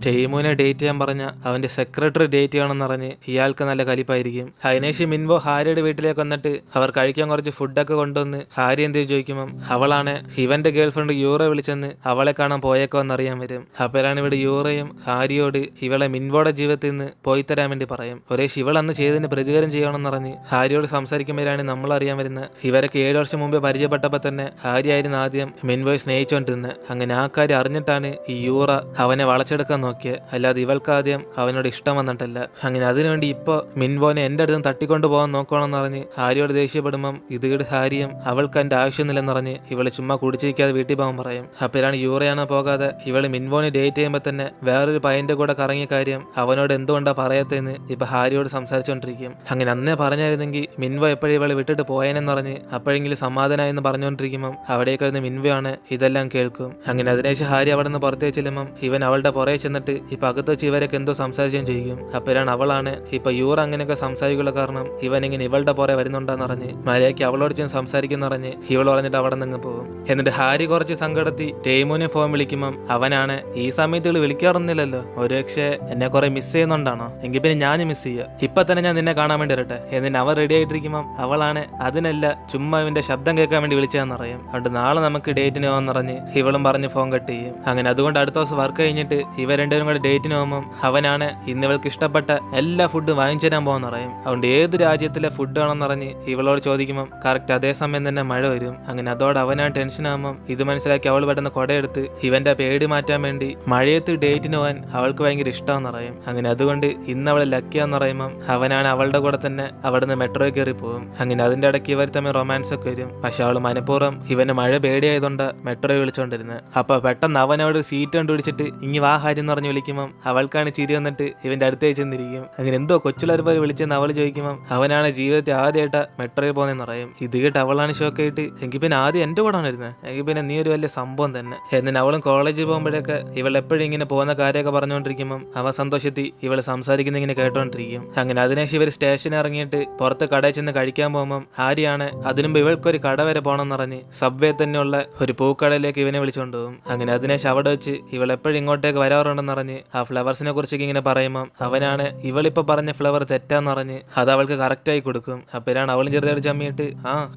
ടൈമുവിനെ date ചെയ്യാൻ പറഞ്ഞ അവന്റെ സെക്രട്ടറി ഡേറ്റ് ചെയ്യണമെന്ന് പറഞ്ഞ് ഇയാൾക്ക് നല്ല കലിപ്പായിരിക്കും. അതിനേശം മിൻവോ ഹാരിയുടെ വീട്ടിലേക്ക് വന്നിട്ട് അവർ കഴിക്കാൻ കുറച്ച് ഫുഡൊക്കെ കൊണ്ടുവന്ന് ഹാരി എന്ത് ചോദിക്കുമ്പം അവളാണ് ഇവന്റെ ഗേൾഫ്രണ്ട് യൂറ വിളിച്ചെന്ന് അവളെ കാണാൻ പോയേക്കോ എന്നറിയാൻ വരും. അപ്പോഴാണ് ഇവിടെ യൂറയും ഹാരിയോട് ഇവളെ മിൻവോയുടെ ജീവിതത്തിൽ നിന്ന് പോയി തരാൻ വേണ്ടി പറയും. ഒരേ ഇവൾ അന്ന് ചെയ്തതിന് പ്രതികാരം ചെയ്യണമെന്ന് പറഞ്ഞ് ഹാരിയോട് സംസാരിക്കുമ്പോഴാണ് നമ്മൾ അറിയാൻ വരുന്നത് ഇവരൊക്കെ 7 വർഷം മുമ്പേ പരിചയപ്പെട്ടപ്പോൾ തന്നെ ഹാരി ആയിരുന്നു ആദ്യം മിൻവോയെ സ്നേഹിച്ചുകൊണ്ടിരുന്നത്. അങ്ങനെ ആ കാര്യം അറിഞ്ഞിട്ടാണ് ഈ യൂറ അവനെ വളച്ചെടുക്കാൻ നോക്കിയത്, അല്ലാതെ ഇവൾക്ക് ആദ്യം അവനോട് ഇഷ്ടം വന്നിട്ടല്ല. അങ്ങനെ അതിനുവേണ്ടി ഇപ്പൊ മിൻവോനെ എന്റെ അടുത്ത് തട്ടിക്കൊണ്ടു പോകാൻ നോക്കണമെന്ന് പറഞ്ഞ് ഹാരിയോട് ദേഷ്യപ്പെടുമ്പം ഇത് ഹാരിയും അവൾക്ക് എന്റെ ആവശ്യമൊന്നുമില്ലെന്ന് പറഞ്ഞ് ഇവള് ചുമ്മാ കുടിച്ചിരിക്കാതെ വീട്ടിൽ പോകാൻ പറയും. അപ്പോഴാണ് യൂറയാണ് പോകാതെ ഇവള് മിൻവോനെ ഡേറ്റ് ചെയ്യുമ്പോൾ തന്നെ വേറൊരു പയ്യന്റെ കൂടെ കറങ്ങിയ കാര്യം അവനോട് എന്തുകൊണ്ടാ പറയത്തെന്ന് ഇപ്പൊ ഹാരിയോട് സംസാരിച്ചുകൊണ്ടിരിക്കും. അങ്ങനെ അന്നേ പറഞ്ഞായിരുന്നെങ്കിൽ മിൻവോ എപ്പോഴും ഇവളെ വിട്ടിട്ട് പോയേനെന്ന് പറഞ്ഞ് അപ്പോഴെങ്കിലും സമാധാനമായെന്ന് പറഞ്ഞുകൊണ്ടിരിക്കുമ്പം അവിടേക്ക് വരുന്ന മിൻവോയാണ് ഇതെല്ലാം കേൾക്കും. അങ്ങനെ അതിനേശം ഹാരി അവിടെ നിന്ന് പുറത്തേക്ക് ചെല്ലുമ്പം ഇവൻ അവളുടെ പുറകെ ചെന്നിട്ട് ഇപ്പൊ അകത്ത് വെച്ച് ഇവരൊക്കെ എന്തോ സംസാരിച്ചും ചെയ്യും. അപ്പോഴാണ് അവളാണ് ഇപ്പൊ യൂറ അങ്ങനെയൊക്കെ സംസാരിക്കുള്ള കാരണം ഇവൻ ഇങ്ങനെ ഇവളുടെ പുറകെ വരുന്നുണ്ടെന്ന് പറഞ്ഞ് മര്യാദയ്ക്ക് അവളോട് ചെന്ന് സംസാരിക്കുന്ന പറഞ്ഞ് ഇവൾ പറഞ്ഞിട്ട് അവിടെ നിന്ന് പോകും. എന്നിട്ട് ഹാരി കുറച്ച് സങ്കടത്തി ടൈമുവിനെ ഫോൺ വിളിക്കുമ്പം അവനാണ് ഈ സമയത്ത് വിളിക്കാറൊന്നുമില്ലല്ലോ, ഒരുപക്ഷെ എന്നെ കുറെ മിസ് ചെയ്യുന്നുണ്ടാണോ, എങ്കിൽ പിന്നെ ഞാൻ മിസ് ചെയ്യുക, ഇപ്പൊ തന്നെ ഞാൻ നിന്നെ കാണാൻ വേണ്ടി വരട്ടെ എന്നിട്ട് അവൻ റെഡി ആയിട്ടിരിക്കുമ്പം അവളാണ് അതിനല്ല ചുമ്മാ ഇവന്റെ ശബ്ദം കേൾക്കാൻ വേണ്ടി വിളിച്ചതെന്ന് അറിയാം. അതുകൊണ്ട് നാളെ നമുക്ക് ഡേറ്റിന് പോകാന്ന് പറഞ്ഞ് ഇവളും പറഞ്ഞ് ഫോൺ കട്ട് ചെയ്യും. അങ്ങനെ അതുകൊണ്ട് അടുത്ത ദിവസം വർക്ക് കഴിഞ്ഞിട്ട് ഇവർ രണ്ടുപേരും കൂടെ ഡേറ്റിന് പോകുമ്പം അവനാണ് ഇന്ന് ഇവൾക്ക് ഇഷ്ടപ്പെട്ട എല്ലാ ഫുഡും വാങ്ങിച്ചു തരാൻ പോകുന്ന പറയും. അതുകൊണ്ട് ഏത് രാജ്യത്തിലെ ഫുഡ് ആണെന്ന് പറഞ്ഞ് ഇവളോട് ചോദിക്കുമ്പം കറക്റ്റ് അതേ സമയം തന്നെ മഴ വരും. അങ്ങനെ അതോടെ അവനാണ് ടെൻഷൻ ആകുമ്പം ഇത് മനസ്സിലാക്കി അവൾ പെട്ടെന്ന് കൊടയെടുത്ത് ഇവന്റെ പേടി മാറ്റാൻ വേണ്ടി മഴയത്ത് ഡേറ്റിന് പോകാൻ അവൾക്ക് ഭയങ്കര ഇഷ്ടമെന്ന് പറയും. അങ്ങനെ അതുകൊണ്ട് ഇന്ന് അവളെ ലക്കിയാന്ന് പറയുമ്പം അവനാണ് അവളുടെ കൂടെ തന്നെ അവിടുന്ന് മെട്രോയിൽ കയറി പോകും. അങ്ങനെ അതിന്റെ ഇടയ്ക്ക് ഇവർ തമ്മിൽ റൊമാൻസ് ഒക്കെ വരും. പക്ഷെ അവൾ മനഃപൂർവ്വം ഇവന് മഴ പേടിയായതുകൊണ്ട് മെട്രോയിൽ വിളിച്ചോണ്ടിരുന്നത്. അപ്പൊ പെട്ടെന്ന് അവനോട് സീറ്റ് കണ്ടുപിടിച്ചിട്ട് ഇനി വാ ഹാരി എന്ന് പറഞ്ഞ് വിളിക്കുമ്പം അവൾക്കാണ് ചിരി വന്നിട്ട് ഇവന്റെ അടുത്തേക്ക് ചെന്നിരിക്കും. അങ്ങനെ എന്തോ കൊച്ചുള്ളവർ പോലെ വിളിച്ചെന്ന് അവൾ ചോദിക്കുമ്പം അവനാണ് ജീവിതത്തിൽ ആദ്യമായിട്ട് മെട്രോയിൽ പോകുന്നതെന്ന് പറയും. ഇത് കേട്ട് അവളാണ് ഷോക്കായിട്ട് എങ്കിൽ പിന്നെ ആദ്യം എന്റെ കൂടെ ഇരുന്നത്, എങ്കിൽ പിന്നെ നീ ഒരു വലിയ സംഭവം തന്നെ. എന്നിട്ട് അവളും കോളേജിൽ പോകുമ്പോഴൊക്കെ ഇവൾ എപ്പോഴും ഇങ്ങനെ പോകുന്ന കാര്യമൊക്കെ പറഞ്ഞുകൊണ്ടിരിക്കുമ്പം അവ സന്തോഷത്തിൽ ഇവള് സംസാരിക്കുന്ന ഇങ്ങനെ കേട്ടോണ്ടിരിക്കും. അങ്ങനെ അതിനേശം ഇവർ സ്റ്റേഷനിൽ ഇറങ്ങിയിട്ട് പുറത്ത് കടയിൽ ചെന്ന് കഴിക്കാൻ പോകുമ്പം ഹാരിയാണ് അതിനുമ്പ് ഇവൾക്കൊരു കട വരെ പോകണമെന്ന് പറഞ്ഞ് സബ്വേ തന്നെയുള്ള ഒരു പൂക്കടയിലേക്ക് ഇവനെ വിളിച്ചുകൊണ്ട് പോകും. അങ്ങനെ അതിനേശം അവിടെ വെച്ച് ഇവൾ എപ്പോഴും ഇങ്ങോട്ടേക്ക് വരാറുണ്ടെന്ന് പറഞ്ഞ് ആ ഫ്ലവേഴ്സിനെ കുറിച്ചൊക്കെ ഇങ്ങനെ പറയുമ്പം അവനാണ് ഇവളിപ്പോ പറഞ്ഞ ഫ്ലവർ തെറ്റാന്ന് പറഞ്ഞ് അത് അവൾക്ക് കറക്റ്റായി കൊടുക്കും. അപ്പോഴാണ് അവളും ചെറുതായിട്ട് ചമ്മിയിട്ട്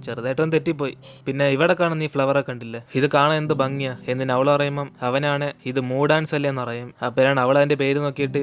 ചെറുതായിട്ടൊന്നും തെറ്റിപ്പോയി, പിന്നെ ഇവിടെ കാണുന്ന ഈ ഫ്ലവറെ കണ്ടില്ല, ഇത് കാണാൻ എന്ത് ഭംഗിയാ എന്നിന് അവൾ പറയുമ്പം അവനാണ് ഇത് മൂഡാൻസ് അല്ലേ എന്ന് പറയും. അപ്പോഴാണ് അവൾ അതിന്റെ പേര് നോക്കിയിട്ട്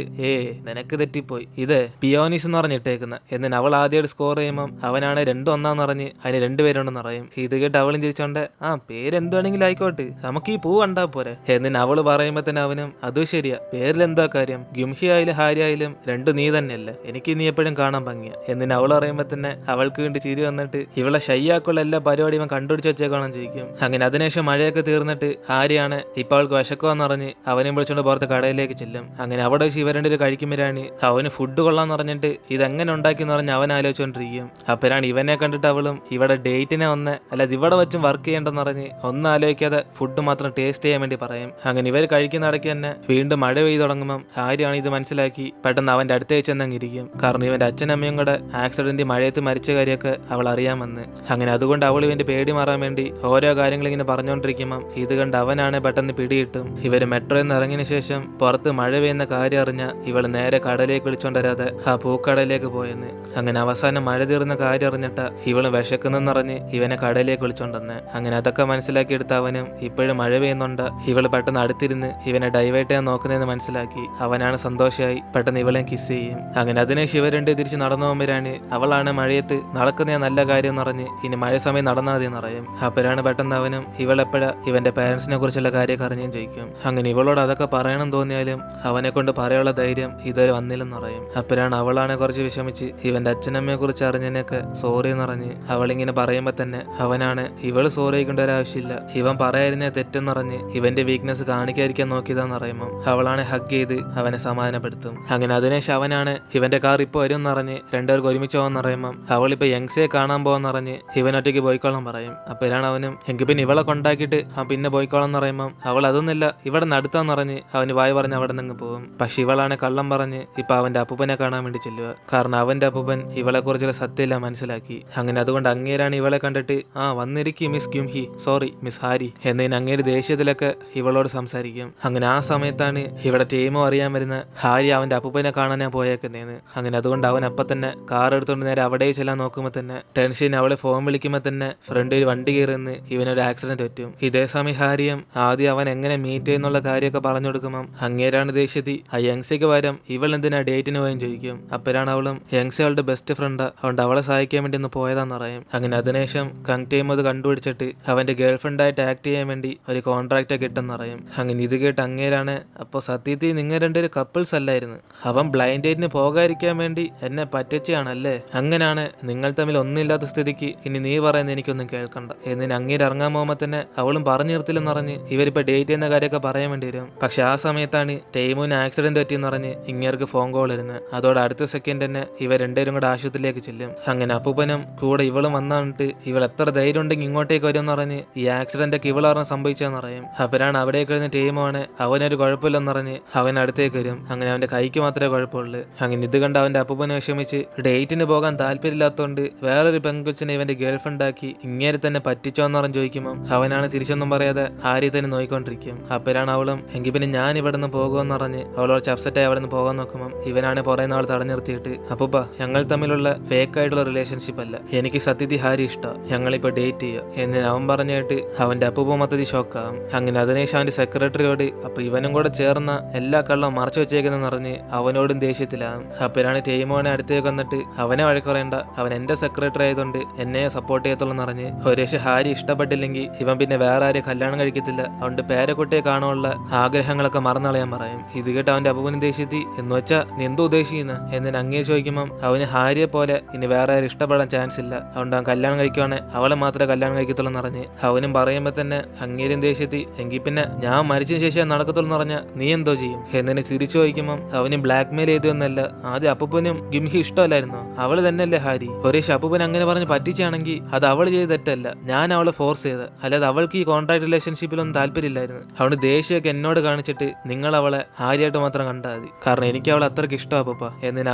നിനക്ക് തെറ്റിപ്പോയി, ഇത് പിയോനിസ് എന്ന് പറഞ്ഞിട്ടേക്കുന്ന എന്നിന് അവൾ ആദ്യമായിട്ട് സ്കോർ ചെയ്യുമ്പം അവനാണ് 2-1 പറഞ്ഞ് അതിന് 2 പേരുണ്ടെന്ന് പറയും. ഇത് കേട്ട് അവളും ചിരിച്ചോണ്ട് പേര് എന്ത് വേണമെങ്കിലും ആയിക്കോട്ടെ, നമുക്ക് ഈ പൂ കണ്ടാ പോരെ എന്നിന് അവള് പറയുമ്പോ തന്നെ അവനും അതും ശരിയാ, പേരിലെന്താ കാര്യം, ഗുംഹി ആയാലും ഹാരി ആയാലും രണ്ടും നീ തന്നെയല്ലേ, എനിക്ക് നീ എപ്പോഴും കാണാൻ ഭംഗിയാ എന്നിന് അവൾ പറയുമ്പോ തന്നെ അവൾക്ക് വേണ്ടി ചിരി വന്നിട്ട് ഇവളെ ഷയ്യാക്കുള്ള എല്ലാ പരിപാടിയും കണ്ടുപിടിച്ച് വെച്ചേക്കാണെന്ന് ചോദിക്കും. അങ്ങനെ അതിനുശേഷം മഴയൊക്കെ തീർന്നിട്ട് ഹാരിയാണ് ഇപ്പൊ അവൾക്ക് വിശക്കുവാന്ന് പറഞ്ഞ് അവനെയും വിളിച്ചോണ്ട് പുറത്ത് കടയിലേക്ക് ചെല്ലും. അങ്ങനെ അവിടെ വെച്ച് ഇവ രണ്ടുപേരും കഴിക്കുമ്പോഴാണ് അവന് ഫുഡ് കൊള്ളാന്ന് പറഞ്ഞിട്ട് ഇതെങ്ങനെ ഉണ്ടാക്കിയെന്ന് പറഞ്ഞ് അവൻ ആലോചിച്ചോണ്ടിരിക്കും. അപ്പോഴാണ് ഇവനെ കണ്ടിട്ട് അവളും ഇവിടെ ഡേറ്റിനെ അല്ലാതെ ഇവിടെ വെച്ചും വർക്ക് ചെയ്യേണ്ടെന്ന് പറഞ്ഞ് ഒന്നും ആലോചിക്കാതെ ഫുഡ് മാത്രം ടേസ്റ്റ് ചെയ്യാൻ വേണ്ടി പറയും. അങ്ങനെ ഇവർ കഴിക്കുന്ന ഇടയ്ക്ക് തന്നെ വീണ്ടും മഴ പെയ്ത് തുടങ്ങുമ്പം ഹാരിയാണ് ഇത് മനസ്സിലാക്കി പെട്ടെന്ന് അവന്റെ അടുത്തേക്ക് ചെന്നങ്ങിരിക്കും. കാരണം ഇവന്റെ അച്ഛനമ്മയും കൂടെ ആക്സിഡന്റ് മഴയത്ത് മരിച്ച കാര്യമൊക്കെ അവൾ അറിയാമെന്ന്. അങ്ങനെ അതുകൊണ്ട് അവൾ ഇവന്റെ പേടി മാറാൻ വേണ്ടി ഓരോ കാര്യങ്ങൾ ഇങ്ങനെ പറഞ്ഞുകൊണ്ടിരിക്കുമ്പം ഇത് കണ്ട് അവനാണ് പെട്ടെന്ന് പിടികിട്ടും. ഇവര് മെട്രോയിൽ നിന്ന് ഇറങ്ങിയ ശേഷം പുറത്ത് മഴ പെയ്യുന്ന കാര്യം അറിഞ്ഞ ഇവൾ നേരെ കടയിലേക്ക് വിളിച്ചോണ്ടരാതെ ആ പൂക്കടയിലേക്ക് പോയെന്ന്. അങ്ങനെ അവസാനം മഴ തീർന്ന കാര്യം അറിഞ്ഞിട്ട് ഇവള് വിശക്കുന്നെന്നറിഞ്ഞ് ഇവനെ കടയിലേക്ക് വിളിച്ചോണ്ടെന്ന്. അങ്ങനെ അതൊക്കെ മനസ്സിലാക്കിയെടുത്ത അവനും ഇപ്പോഴും മഴ പെയ്യുന്നുണ്ട് ഇവള് പെട്ടെന്ന് അടുത്തിരുന്ന് ഇവനെ ഡൈവേർട്ട് ചെയ്യാൻ നോക്കുന്നതെന്ന് മനസ്സിലാക്കി അവനാണ് സന്തോഷമായി പെട്ടെന്ന് ഇവളെ കിസ് ചെയ്യും. അങ്ങനെ അതിനെ ശിവരണ്ട് തിരിച്ച് നടന്നു പോകുമ്പോഴാണ് അവളാണ് മഴയത്ത് നടക്കുന്ന നല്ല കാര്യം എന്ന് പറഞ്ഞ് ഇനി മഴ സമയം നടന്നാൽ മതി എന്ന് പറയും. അപ്പോഴാണ് പെട്ടെന്ന് അവനും ഇവളെപ്പോഴാ ഇവന്റെ പേരൻസിനെ കുറിച്ചുള്ള കാര്യമൊക്കെ അറിഞ്ഞും ചോദിക്കും. അങ്ങനെ ഇവളോട് അതൊക്കെ പറയണം തോന്നിയാലും അവനെ കൊണ്ട് പറയാനുള്ള ധൈര്യം ഇതുവരെ വന്നില്ലെന്ന് പറയും. അപ്പോഴാണ് അവളാണ് കുറച്ച് വിഷമിച്ച് ഇവന്റെ അച്ഛനമ്മയെ കുറിച്ച് അറിഞ്ഞതിനൊക്കെ സോറി എന്ന് പറഞ്ഞ് അവളിങ്ങനെ പറയുമ്പോ തന്നെ അവനാണ് ഇവള് സോറി ആയിക്കൊണ്ട ഒരാവശ്യമില്ല, ഇവൻ പറയായിരുന്നേ തെറ്റെന്നറിഞ്ഞ് ഇവന്റെ വീക്ക്നെസ് കാണിക്കാതിരിക്കാൻ നോക്കിയതാന്ന് പറയുമ്പോൾ അവളാണ് ഹഗ് ചെയ്ത് അവനെ സമാധാനപ്പെടുത്തും. അങ്ങനെ അതിനേശം അവനാണ് ഇവന്റെ കാർ ഇപ്പൊ വരും എന്നറിഞ്ഞ് രണ്ടുപേർക്ക് ഒരുമിച്ച് പോകാന്ന് പറയുമ്പം അവളിപ്പോ യങ്സിയെ കാണാൻ പോകാന്നറിഞ്ഞ് ഇവൻ ഒറ്റയ്ക്ക് പോയിക്കോളാൻ പറയും. അപ്പോഴാണ് അവനും എങ്കിൽ പിന്നെ ഇവളെ കൊണ്ടാക്കിയിട്ട് പിന്നെ പോയിക്കോളാം എന്ന് പറയുമ്പം അവൾ അതൊന്നുമില്ല ഇവിടെ നടത്താന്ന് പറഞ്ഞ് അവന് വായി പറഞ്ഞ് അവിടെ നിന്ന് പോകും. പക്ഷെ ഇവളാണ് കള്ളം പറഞ്ഞ് ഇപ്പൊ അവന്റെ അപ്പൂപ്പനെ കാണാൻ വേണ്ടി ചെല്ലുക. കാരണം അവന്റെ അപ്പൂപ്പൻ ഇവളെ കുറിച്ചുള്ള സത്യമില്ല മനസ്സിലാക്കി. അങ്ങനെ അതുകൊണ്ട് അങ്ങേരാണ് ഇവളെ കണ്ടിട്ട് വന്നിരിക്കും മിസ് ഗുംഹി, സോറി മിസ് ഹാരി എന്നതിന് അങ്ങേര് ദേഷ്യത്തിലൊക്കെ ഇവളോട് സംസാരിക്കും. അങ്ങനെ ആ സമയത്താണ് ഇവിടെ ടീമോ അറിയാൻ വരുന്ന ഹാരി അവന്റെ അപ്പൂപ്പനെ കാണാനാ പോയേക്കുന്നേന്ന്. അങ്ങനെ അതുകൊണ്ട് അവൻ അപ്പം തന്നെ കാർ എടുത്തുകൊണ്ട് നേരെ അവിടെ ചെല്ലാൻ നോക്കുമ്പോൾ തന്നെ ടെൻഷൻ അവളെ ഫോൺ വിളിക്കുമ്പോൾ തന്നെ ഫ്രണ്ട് ഒരു വണ്ടി കയറുന്ന് ഇവനൊരു ആക്സിഡന്റ് പറ്റും. ഇതേ സമയം ഹാരിയും ആദ്യം അവൻ എങ്ങനെ മീറ്റ് ചെയ്യുന്നുള്ള കാര്യമൊക്കെ പറഞ്ഞു കൊടുക്കുമ്പോൾ അങ്ങേരാണ് ദേഷ്യത്തി ആ യങ്സിക്ക് പകരം ഇവൾ എന്തിനാ ഡേറ്റിന് പോയും ചോദിക്കും. അപ്പോഴാണ് അവളും യങ്സി അവളുടെ ബെസ്റ്റ് ഫ്രണ്ട് അതുകൊണ്ട് അവളെ സഹായിക്കാൻ വേണ്ടി ഒന്ന് പോയതാന്ന് പറയും. അങ്ങനെ അതിനുശേഷം കങ്ടേം അത് കണ്ടുപിടിച്ചിട്ട് അവന്റെ ഗേൾ ഫ്രണ്ടായിട്ട് ആക്ട് ചെയ്യാൻ വേണ്ടി ഒരു കോൺട്രാക്റ്റ് കിട്ടുമെന്ന് പറയും. അങ്ങനെ ഇത് കേട്ട് അങ്ങേരാണ് അപ്പോൾ സത്യത്തിൽ നിങ്ങൾ രണ്ടൊരു കപ്പിൾസ് അല്ലായിരുന്നു, അവൻ ബ്ലൈൻഡ് ഡേറ്റിന് പോകാതിരിക്കാൻ വേണ്ടി എന്നെ പറ്റിച്ചാണല്ലേ, അങ്ങനെയാണ് നിങ്ങൾ തമ്മിൽ ഒന്നുമില്ലാത്ത സ്ഥിതിക്ക് ഇനി നീ പറയുന്നത് എനിക്കൊന്നും കേൾക്കണ്ട എന്നിന് അങ്ങേര് ഇറങ്ങാൻ പോകുമ്പോൾ തന്നെ അവളും പറഞ്ഞു നിർത്തില്ലെന്ന് പറഞ്ഞ് ഇവരിപ്പോ ഡേറ്റ് ചെയ്യുന്ന കാര്യമൊക്കെ പറയാൻ വേണ്ടി വരും. പക്ഷെ ആ സമയത്താണ് ടൈമിന് ആക്സിഡന്റ് പറ്റിയെന്ന് പറഞ്ഞ് ഇങ്ങേർക്ക് ഫോൺ കോൾ വരുന്നത്. അതോടെ അടുത്ത സെക്കൻഡ് തന്നെ ഇവർ രണ്ടുപേരും കൂടെ ആശുപത്രിയിലേക്ക് ചെല്ലും. അങ്ങനെ അപ്പൂപ്പനും കൂടെ ഇവളും വന്നിട്ട് ഇവൾ എത്ര ധൈര്യം ഉണ്ടെങ്കിൽ ഇങ്ങോട്ടേക്ക് വരുമെന്ന് പറഞ്ഞ് ഈ ആക്സിഡന്റ് ഒക്കെ ഇവളാറിന് സംഭവിച്ചതെന്ന് പറയും. അപ്പോഴാണ് അവിടേക്ക് വരുന്ന ടീമാണ് അവനൊരു കുഴപ്പമില്ലെന്ന് പറഞ്ഞ് അവൻ അടുത്തേക്ക് വരും. അങ്ങനെ അവന്റെ കൈക്ക് മാത്രമേ കുഴപ്പമുള്ളൂ. അങ്ങനെ ഇത് കണ്ട് അവന്റെ അപ്പൂപ്പനെ വിഷമിച്ച് ഡേറ്റിന് പോകാൻ താല്പര്യമില്ലാത്തതുകൊണ്ട് വേറൊരു പെങ്കൊച്ചിനെ ഇവന്റെ ഗേൾ ഫ്രണ്ട് ആക്കി ഇങ്ങേരെ തന്നെ പറ്റിച്ചോന്ന് പറഞ്ഞ് ചോദിക്കുമ്പോൾ അവനാണ് തിരിച്ചൊന്നും പറയാതെ ഹാരി തന്നെ നോയിക്കൊണ്ടിരിക്കും. അപ്പോഴാണ് അവളും എങ്കിൽ പിന്നെ ഞാൻ ഇവിടെ നിന്ന് പോകുമെന്ന് പറഞ്ഞ് അവളോട് അപ്സെറ്റായി അവിടെ നിന്ന് പോകാൻ നോക്കുമ്പോൾ ഇവനാണ് പറയുന്ന അവൾ തടഞ്ഞു നിർത്തിയിട്ട് അപ്പൂപ്പ ഞങ്ങൾ തമ്മിലുള്ള ഫേക്ക് ആയിട്ടുള്ള റിലേഷൻഷിപ്പ് അല്ല, എനിക്ക് സത്യത്തിൽ ഹാരി ഇഷ്ടമാണ്, ഞങ്ങളിപ്പോ ഡേറ്റ് ചെയ്യുക എന്ന് അവൻ പറഞ്ഞിട്ട് അവന്റെ അപ്പൂപ്പ മൊത്തത്തിൽ ഷോക്കാവും. അങ്ങനെ അതിനുശേഷം അവന്റെ സെക്രട്ടറിയോട് അപ്പൊ ഇവനും കൂടെ ചേർന്ന എല്ലാ കള്ളം മറച്ചു വെച്ചേക്കെന്ന് പറഞ്ഞ് അവനോടും ദേഷ്യത്തിലാകും. അപ്പോഴാണ് ടൈമോനെ അടുത്തേക്ക് വന്നിട്ട് അവനെ വഴക്കുറയണ്ട, അവൻ എന്റെ സെക്രട്ടറി ആയതുകൊണ്ട് എന്നെ സപ്പോർട്ട് ചെയ്യത്തുള്ളൂ എന്ന് പറഞ്ഞ് ഒരു ഹാരി ഇഷ്ടപ്പെട്ടില്ലെങ്കിൽ ഇവൻ പിന്നെ വേറെ ആരെയും കല്യാണം കഴിക്കത്തില്ല, അവന്റെ പേരക്കുട്ടിയെ കാണാനുള്ള ആഗ്രഹങ്ങളൊക്കെ മറന്നളയാൻ പറയും. ഇത് കേട്ട് അവന്റെ അപ്പൂപ്പനും ദേഷ്യത്തി എന്ന് വെച്ചാ നീ എന്തോ ഉദ്ദേശിക്കുന്ന എന്നിന് അങ്ങേ ചോദിക്കുമ്പോൾ അവന് ഹാരിയെ പോലെ ഇനി വേറെ ആരും ഇഷ്ടപ്പെടാൻ ചാൻസ് ഇല്ല, അതുകൊണ്ട് അവൻ കല്യാണം കഴിക്കുവാണ് അവളെ മാത്രമേ കല്യാണം കഴിക്കത്തുള്ളൂ എന്ന് പറഞ്ഞ് അവനും പറയുമ്പോൾ തന്നെ അങ്ങേരും ദേഷ്യത്തി എങ്കിൽ പിന്നെ ഞാൻ മരിച്ചതിന് ശേഷം നടക്കത്തുള്ളൂ എന്ന് പറഞ്ഞാൽ നീ എന്തോ ചെയ്യും എന്നിന് തിരിച്ചു ചോദിക്കുമ്പോൾ അവന് ബ്ലാക്ക് മെയിൽ ചെയ്തൊന്നല്ല, ആദ്യം അപ്പൂപ്പനും ഗിംഹി ഇഷ്ടമല്ലായിരുന്നു, അവള് തന്നെയല്ലേ ഹാരി, ഒരേ അപ്പൂപ്പൻ അങ്ങനെ പറഞ്ഞ് പറ്റിച്ചാണെങ്കിൽ അത് അവൾ ചെയ്ത് തെറ്റല്ല, ഞാൻ അവളെ ഫോഴ്സ് ചെയ്ത്, അല്ലാതെ അവൾക്ക് ഈ കോൺട്രാക്ട് റിലേഷൻഷിപ്പിലൊന്നും താല്പര്യമില്ലായിരുന്നു, അവള് ദേഷ്യമൊക്കെ എന്നോട് കാണിച്ചിട്ട് നിങ്ങൾ അവളെ ഹാരിയായിട്ട് മാത്രം കണ്ടാൽ മതി, കാരണം എനിക്ക് അവളെ അത്രയ്ക്ക് ഇഷ്ടമാണ് അപ്പൂപ്പ എന്നിന്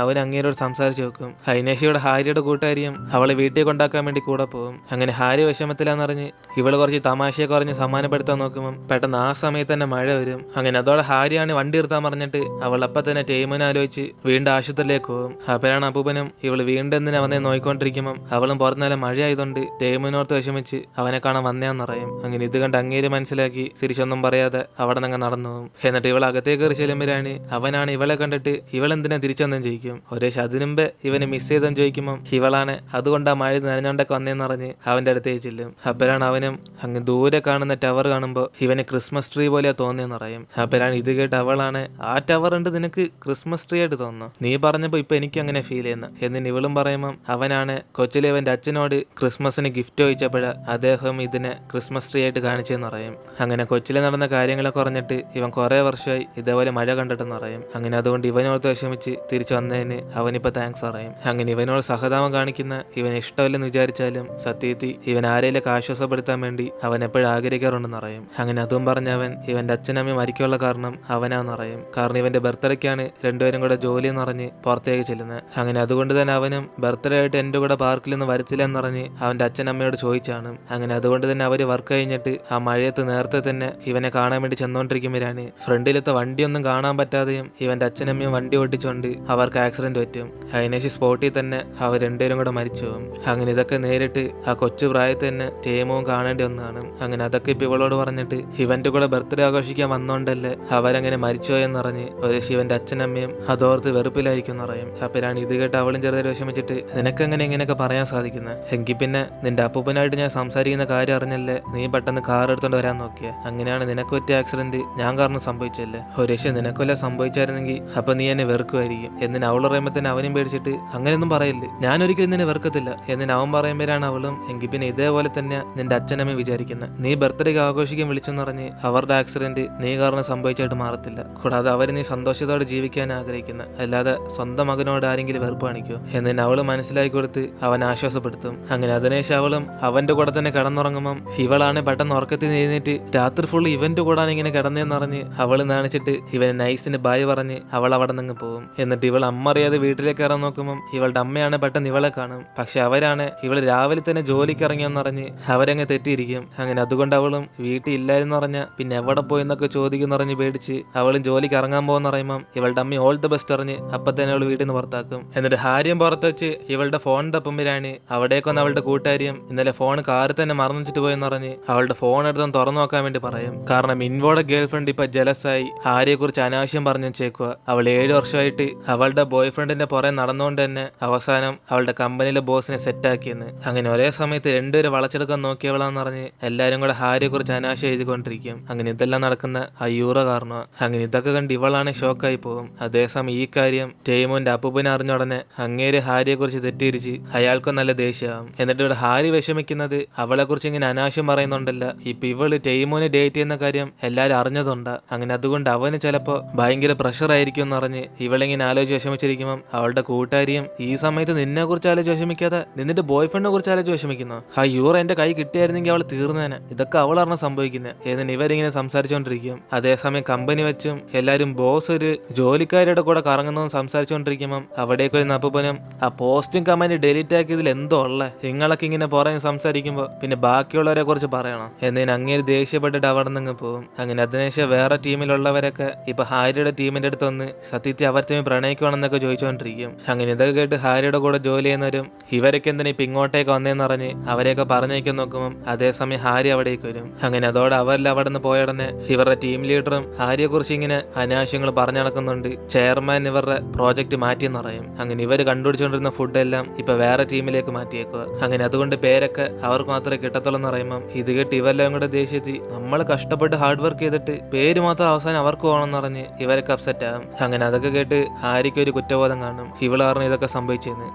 അവൻ അങ്ങേരോട് സംസാരിച്ചു വെക്കും. ഹൈനേഷിയുടെ ഹാരിയുടെ കൂട്ടുകാരിയും അവളെ വീട്ടിൽ കൊണ്ടാക്കാൻ വേണ്ടി കൂടെ പോകും. അങ്ങനെ ഹാരി വിഷമത്തിലാന്നറിഞ്ഞ് ഇവള് കുറച്ച് തമാശയൊക്കെ പറഞ്ഞ് സമ്മാനപ്പെടുത്താൻ നോക്കുമ്പോൾ പെട്ടെന്ന് ആ സമയത്ത് തന്നെ മഴ വരും. അങ്ങനെ അതോടെ ഹാരിയാണ് വണ്ടി നിർത്താൻ പറഞ്ഞിട്ട് അവൾ അപ്പം തന്നെ ടൈമിനെ ആലോചിച്ച് വീണ്ടും ആശുപത്രിയിലേക്ക് പോകും. അപ്പോഴാണ് അപ്പൂപ്പനും ഇവള് വീണ്ടും എന്തിനാ വന്നേ നോയിക്കൊണ്ടിരിക്കുമ്പോൾ അവളും പുറത്തുനില മഴ ആയതുകൊണ്ട് ടൈമിനോർത്ത് വിഷമിച്ച് അവനെ കാണാൻ വന്നേന്ന് പറയും. അങ്ങനെ ഇത് കണ്ട് അങ്ങേര് മനസ്സിലാക്കി തിരിച്ചൊന്നും പറയാതെ അവിടെ നിന്ന് നടന്നു പോകും. എന്നിട്ട് ഇവൾ അകത്തേക്ക് കയറി ചെല്ലുമ്പോഴാണ് അവനാണ് ഇവളെ കണ്ടിട്ട് ഇവളെന്തിനാ തിരിച്ചൊന്നും ചോദിക്കും. ഒരേ അതിനുമ്പ് ഇവന് മിസ് ചെയ്തെന്ന് ചോദിക്കുമ്പോൾ ഇവളാണ് അതുകൊണ്ട് ആ മഴ നനഞ്ഞോണ്ടൊക്കെ വന്നേന്ന് പറഞ്ഞ് അവന്റെ അടുത്തേക്ക് ചെല്ലും. അപ്പോഴാണ് അവനും അങ്ങ് ദൂരെ കാണുന്ന ടവർ കാണുമ്പോൾ ഇവന് ക്രിസ്മസ് ട്രീ പോലെയാ തോന്നിയെന്ന് പറയും. അപ്പോഴാണ് ഇത് കേട്ട് അവളാണ് ആ ടവർ ഉണ്ട് നിനക്ക് ക്രിസ്മസ് ട്രീ ആയിട്ട് തോന്നുന്നു, നീ പറഞ്ഞപ്പോൾ ഇപ്പൊ എനിക്ക് അങ്ങനെ ഫീൽ ചെയ്യുന്നു എന്നിന് ഇവളും പറയുമ്പോൾ അവനാണ് കൊച്ചിലെ ഇവന്റെ അച്ഛനോട് ക്രിസ്മസിന് ഗിഫ്റ്റ് ചോദിച്ചപ്പോഴാ അദ്ദേഹം ഇതിനെ ക്രിസ്മസ് ട്രീ ആയിട്ട് കാണിച്ചെന്ന് പറയും. അങ്ങനെ കൊച്ചിലെ നടന്ന കാര്യങ്ങളൊക്കെ പറഞ്ഞിട്ട് ഇവൻ കുറെ വർഷമായി ഇതേപോലെ മഴ കണ്ടിട്ടെന്ന് പറയും. അങ്ങനെ അതുകൊണ്ട് ഇവനോർത്ത് വിഷമിച്ച് തിരിച്ചു വന്നതിന് അവനിപ്പോ താങ്ക്സ് പറയും. അങ്ങനെ ഇവനോട് സഹതാപം കാണിക്കുന്ന ഇവൻ ഇഷ്ടമില്ലെന്ന് വിചാരിച്ചാലും സത്യത്തിൽ ഇവൻ ആരെയിലൊക്കെ ആശ്വാസപ്പെടുത്താൻ വേണ്ടി അവൻ എപ്പോഴും ആഗ്രഹിക്കാറുണ്ടെന്ന് പറയും. അങ്ങനെ അതും പറഞ്ഞ അവൻ ഇവന്റെ അച്ഛനമ്മ മരിക്കാനുള്ള കാരണം അവനാന്ന് പറയും. കാരണം ഇവന്റെ ബർത്ത്ഡേക്കാണ് രണ്ടുപേരും കൂടെ ജോലി എന്ന് പറഞ്ഞ് പുറത്തേക്ക് ചെല്ലുന്നത്. അങ്ങനെ അതുകൊണ്ട് തന്നെ അവനും ബർത്ത്ഡേ ആയിട്ട് എന്റെ കൂടെ പാർക്കിൽ നിന്ന് വരത്തില്ല എന്ന് പറഞ്ഞ് അവന്റെ അച്ഛനമ്മയോട് ചോദിച്ചാണ്. അങ്ങനെ അതുകൊണ്ട് തന്നെ അവര് വർക്ക് കഴിഞ്ഞിട്ട് ആ മഴയത്ത് നേരത്തെ തന്നെ ഇവനെ കാണാൻ വേണ്ടി ചെന്നോണ്ടിരിക്കുമ്പോഴാണ് ഫ്രണ്ടിലത്തെ വണ്ടിയൊന്നും കാണാൻ പറ്റാതെയും ഇവന്റെ അച്ഛനമ്മയും വണ്ടി ഓടിച്ചോണ്ട് അവർക്ക് ആക്സിഡന്റ് പറ്റും. അതിനേശം സ്പോട്ടിൽ തന്നെ അവർ രണ്ടുപേരും കൂടെ മരിച്ചു പോകും. അങ്ങനെ ഇതൊക്കെ നേരിട്ട് ആ കൊച്ചു പ്രായത്തിൽ തന്നെ ടേമവും കാണേണ്ടി വന്നതാണ്. അങ്ങനെ അതൊക്കെ ഇപ്പൊ ഇവളോട് പറഞ്ഞിട്ട് ഇവന്റെ കൂടെ ബർത്ത്ഡേ ആഘോഷിക്കാൻ വന്നോണ്ടല്ലേ അവരങ്ങനെ മരിച്ചുപോയെന്ന് പറഞ്ഞ് ഒരു ശിവന്റെ അച്ഛനമ്മയും അതോർത്ത് വെറുപ്പിലായിരിക്കും എന്ന് പറയും. അപ്പോഴാണ് ഇത് കേട്ട് അവളും ചെറുതായിട്ട് വിഷമിച്ചിട്ട് നിനക്കെങ്ങനെ ഇങ്ങനെയൊക്കെ പറയാൻ സാധിക്കുന്നത്, എങ്കിൽ പിന്നെ നിന്റെ അപ്പൂപ്പനായിട്ട് ഞാൻ സംസാരിക്കുന്ന കാര്യം അറിഞ്ഞല്ലേ നീ പെട്ടെന്ന് കാർ എടുത്തോണ്ട് വരാൻ നോക്കിയ, അങ്ങനെയാണ് നിനക്ക് പറ്റിയ ആക്സിഡന്റ് ഞാൻ കാരണം സംഭവിച്ചല്ലേ, ഒരു നിനക്കൊല്ല സംഭവിച്ചായിരുന്നെങ്കിൽ അപ്പൊ നീ എന്നെ വെറുക്കുമായിരിക്കും എന്നിന് അവൾ പറയുമ്പോൾ തന്നെ അവനും പേടിച്ചിട്ട് അങ്ങനെയൊന്നും പറയില്ല, ഞാൻ ഒരിക്കലും നിന്നെ വെറുക്കത്തില്ല എന്നിന് അവൻ പറയുമ്പോഴാണ് അവളും എങ്കിൽ പിന്നെ ഇതേപോലെ തന്നെ നിന്റെ അച്ഛനമ്മ വിചാരിക്കുന്നത്, നീ ബർത്ത്ഡേക്ക് ആഘോഷിക്കാൻ വിളിച്ചെന്ന് പറഞ്ഞ് അവരുടെ ആക്സിഡന്റ് നീ കാരണം സംഭവിച്ചായിട്ട് മാറത്തില്ല, കൂടാതെ അവർ നീ സന്തോഷത്തോടെ ജീവിക്കാൻ ആഗ്രഹിക്കുന്ന, അല്ലാതെ സ്വന്തം മകനോട് ആരെങ്കിലും വെറുപ്പ് കാണിക്കുമോ എന്നിന് അവള് മനസ്സിലാക്കി കൊടുത്ത് അവൻ ആശ്വാസപ്പെടുത്തും. അങ്ങനെ അതിനേശം അവളും അവന്റെ കൂടെ തന്നെ കിടന്നുറങ്ങുമ്പം ഇവളാണ് പെട്ടെന്ന് ഉറക്കത്തിൽ എഴുന്നേറ്റ് രാത്രി ഫുള്ള് ഇവന്റെ കൂടാണ് ഇങ്ങനെ കിടന്നേന്ന് പറഞ്ഞ് അവള് നാണിച്ചിട്ട് ഇവന് നൈസിന് ബായ് പറഞ്ഞ് അവൾ അവിടെ നിന്ന് പോകും. എന്നിട്ട് ഇവൾ അമ്മ അറിയാതെ വീട്ടിലേക്ക് ഇറങ്ങാൻ നോക്കുമ്പം ഇവളുടെ അമ്മയാണ് പെട്ടെന്ന് ഇവളെ കാണും. പക്ഷെ അവരാണ് ഇവള് രാവിലെ തന്നെ ജോലിക്ക് ഇറങ്ങിയെന്ന് പറഞ്ഞ് അവരങ്ങ് തെറ്റിയിരിക്കും. അങ്ങനെ അതുകൊണ്ട് അവളും വീട്ടിൽ ഇല്ലായിരുന്നു പറഞ്ഞ പിന്നെ എവിടെ പോയെന്നൊക്കെ ചോദിക്കുന്ന പറഞ്ഞ് പേടിച്ച് തെറ്റിദ്ധരിച്ച് അവളും ജോലിക്ക് ഇറങ്ങാൻ പോകുന്ന പറയുമ്പം ഇവളുടെ അമ്മ ഓൾ ദ ബെസ്റ്റ് അറിഞ്ഞ് അപ്പൊ തന്നെ അവൾ വീട്ടിൽ നിന്ന് പുറത്താക്കും. എന്നിട്ട് ഹാരിയും പുറത്ത് വെച്ച് ഇവളുടെ ഫോൺ തപ്പുമ്പോഴാണ് അവിടേക്കൊന്ന് അവളുടെ കൂട്ടുകാരിയും ഇന്നലെ ഫോൺ കാറിൽ തന്നെ മറന്നിട്ട് പോയെന്ന് പറഞ്ഞ് അവളുടെ ഫോൺ എടുത്തൊന്ന് തുറന്നു നോക്കാൻ വേണ്ടി പറയും. കാരണം മിൻവോയുടെ ഗേൾ ഫ്രണ്ട് ഇപ്പൊ ജലസായി ഹാരിയെ കുറിച്ച് അനാവശ്യം പറഞ്ഞു വെച്ചേക്കുക. അവൾ 7 വർഷമായിട്ട് അവളുടെ ബോയ് ഫ്രണ്ടിന്റെ പുറകെ നടന്നുകൊണ്ട് തന്നെ അവസാനം അവളുടെ കമ്പനിയിലെ ബോസിനെ സെറ്റാക്കിയെന്ന്. അങ്ങനെ ഒരേ സമയത്ത് രണ്ടുപേരെ വളച്ചെടുക്കാൻ നോക്കിയവളാന്ന് പറഞ്ഞ് എല്ലാരും കൂടെ ഹാരിയെ കുറിച്ച് അനാവശ്യം എഴുതിക്കൊണ്ടിരിക്കും. അങ്ങനെ ഇതെല്ലാം നടക്കുന്ന ആ യൂറോ കാരണം. അങ്ങനെ ഇതൊക്കെ കണ്ട് ഇവളാണ് ഷോക്കായി പോകും. അതേസമയം ഈ കാര്യം ടേമോന്റെ അപ്പൂപ്പനെ അറിഞ്ഞ ഉടനെ അങ്ങേര് ഹാരിയെ കുറിച്ച് തെറ്റിദ്ധരിച്ച് അയാൾക്കും നല്ല ദേഷ്യമാവും. എന്നിട്ട് ഇവിടെ ഹാരി വിഷമിക്കുന്നത് അവളെ കുറിച്ച് ഇങ്ങനെ അനാവശ്യം പറയുന്നുണ്ടല്ല, ഇപ്പൊ ഇവള് ടേമോനെ ഡേറ്റ് ചെയ്യുന്ന കാര്യം എല്ലാരും അറിഞ്ഞതുണ്ട്. അങ്ങനെ അതുകൊണ്ട് അവന് ചിലപ്പോ ഭയങ്കര പ്രഷർ ആയിരിക്കും എന്ന് പറഞ്ഞ് ഇവളിങ്ങനെ ആലോചിച്ച് വിഷമിച്ചിരിക്കുമ്പോൾ അവളുടെ കൂട്ടുകാരിയും ഈ സമയത്ത് നിന്നെ കുറിച്ച് ആലോചിച്ച് വിഷമിക്കാതെ നിന്നിട്ട് ബോയ് ഫ്രണ്ടിനെ കുറിച്ച് ആലോചിച്ച് വിഷമിക്കുന്നു. ആ യൂറോ എന്റെ കൈ കിട്ടിയായിരുന്നെങ്കിൽ അവൾ തീർന്നേനെ. ഇതൊക്കെ അവൾ അറിഞ്ഞ സംഭവിക്കുന്നത് എന്നിട്ട് ഇവരിങ്ങനെ സംസാരിച്ചുകൊണ്ടിരിക്കും. അതേസമയം കമ്പനി വെച്ചും എല്ലാരും ബോസ് ഒരു ജോലിക്കാരുടെ കൂടെ കറങ്ങുന്നതും സംസാരിച്ചുകൊണ്ടിരിക്കുമ്പോൾ അവിടേക്ക് ഒരു അപ്പൂപ്പനും ആ പോസ്റ്റും കമന്റ് ഡിലീറ്റ് ആക്കിയതിൽ എന്തോ ഉള്ള നിങ്ങളൊക്കെ ഇങ്ങനെ പുറകെ സംസാരിക്കുമ്പോൾ പിന്നെ ബാക്കിയുള്ളവരെ കുറിച്ച് പറയണം എന്നതിന് അങ്ങേര് ദേഷ്യപ്പെട്ടിട്ട് അവിടെ നിന്ന് പോകും. അങ്ങനെ അതിനുശേഷം വേറെ ടീമിലുള്ളവരൊക്കെ ഇപ്പൊ ഹാരിയുടെ ടീമിന്റെ അടുത്ത് വന്ന് സത്യത്തിൽ അവർ തമ്മിൽ പ്രണയിക്കുവാണെന്നൊക്കെ ചോദിച്ചുകൊണ്ടിരിക്കും. അങ്ങനെ ഇതൊക്കെ കേട്ട് ഹാരിയുടെ കൂടെ ജോലി ചെയ്യുന്നവരും ഇവരൊക്കെ എന്തിനാ ഇപ്പൊ ഇങ്ങോട്ടേക്ക് വന്നേന്ന് പറഞ്ഞ് അവരെയൊക്കെ പറഞ്ഞേക്കാൻ നോക്കുമ്പോൾ അതേസമയം ഹാരി അവിടേക്ക് വരും. അങ്ങനെ അതോടെ അവരെല്ലാം അവിടെ നിന്ന് പോയടനെ ഇവരുടെ ടീം ലീഡറും ഹാരിയെ കുറിച്ച് ഇങ്ങനെ അനാവശ്യങ്ങൾ പറഞ്ഞു നടക്കുന്നുണ്ട്. ചെയർമാൻ ഇവരുടെ പ്രോജക്റ്റ് മാറ്റിയെന്ന് പറയും. അങ്ങനെ ഇവർ കണ്ടുപിടിച്ചുകൊണ്ടിരുന്ന ഫുഡെല്ലാം ഇപ്പൊ വേറെ ടീമിലേക്ക് മാറ്റിയേക്കുക. അങ്ങനെ അതുകൊണ്ട് പേരൊക്കെ അവർക്ക് മാത്രമേ കിട്ടത്തുള്ളൂ എന്ന് പറയുമ്പോൾ ഇത് കേട്ട് ഇവരെല്ലാം കൂടെ ദേഷ്യത്തി നമ്മൾ കഷ്ടപ്പെട്ട് ഹാർഡ് വർക്ക് ചെയ്തിട്ട് പേര് മാത്രം അവസാനം അവർക്ക് പോകണമെന്ന് പറഞ്ഞ് ഇവരൊക്കെ അപ്സെറ്റ് ആകും. അങ്ങനെ അതൊക്കെ കേട്ട് ഹാരിക്ക് ഒരു കുറ്റബോധം കാണും, ഇവൾ അറിഞ്ഞ് ഇതൊക്കെ സംഭവിച്ചെന്ന്.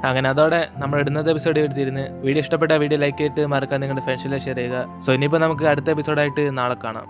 അങ്ങനെ അതോടെ നമ്മൾ ഇടുന്നത് എപ്പിസോഡ് എടുത്തിരുന്ന് വീഡിയോ ഇഷ്ടപ്പെട്ട വീഡിയോ ലൈക്ക് ചെയ്തിട്ട് മറക്കാൻ നിങ്ങളുടെ ഫ്രണ്ട്സിലെ ഷെയർ ചെയ്യുക. സോ ഇനിയിപ്പോൾ നമുക്ക് അടുത്ത എപ്പിസോഡായിട്ട് നാളെ കാണാം.